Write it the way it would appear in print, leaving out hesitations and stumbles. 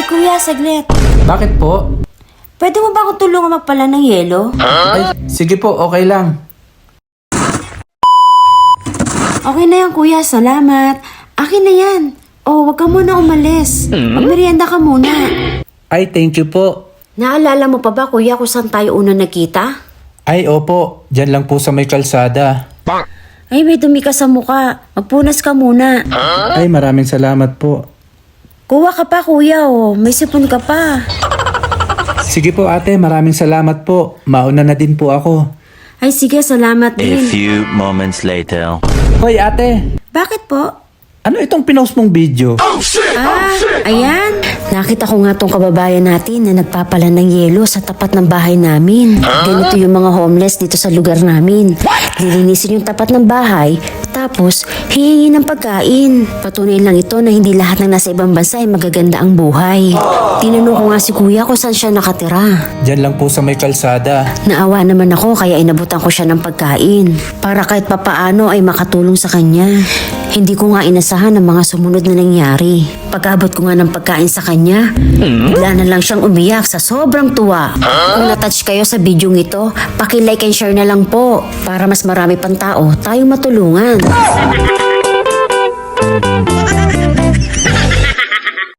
Ay kuya, saglit. Bakit po? Pwede mo ba akong tulungan magpala ng yelo? Ay, sige po, okay lang. Okay na yan kuya, salamat. Akin na yan. Oh, wag ka muna umalis. Magmerienda ka muna. Ay, thank you po. Naalala mo pa ba kuya kung saan tayo una nagkita? Ay, opo. Diyan lang po sa may kalsada. Ay, may dumi ka sa muka. Magpunas ka muna. Ay, maraming salamat po. Kuha ka pa kuya, oh. May sipon ka pa. Sige po ate, maraming salamat po. Mauna na din po ako. Ay sige, salamat A din. few moments later. Hoy ate, Bakit po? ano itong pinost mong video? Ayan. Nakita ko nga tong kababayan natin na nagpapala ng yelo sa tapat ng bahay namin. Ganito yung mga homeless dito sa lugar namin. Lilinisin yung tapat ng bahay, tapos hihingi ng pagkain. Patunay lang ito na hindi lahat ng nasa ibang bansa ay magaganda ang buhay. Tinanong ko nga si kuya kung saan siya nakatira. Diyan lang po sa may kalsada. Naawa naman ako kaya inabutan ko siya ng pagkain para kahit papaano ay makatulong sa kanya. Hindi ko nga inasahan ang mga sumunod na nangyari. Pag-abot ko nga ng pagkain sa kanya, bigla na lang siyang umiyak sa sobrang tuwa. Kung na-touch kayo sa video ito, paki-like and share na lang po para mas marami pang tao tayong matulungan.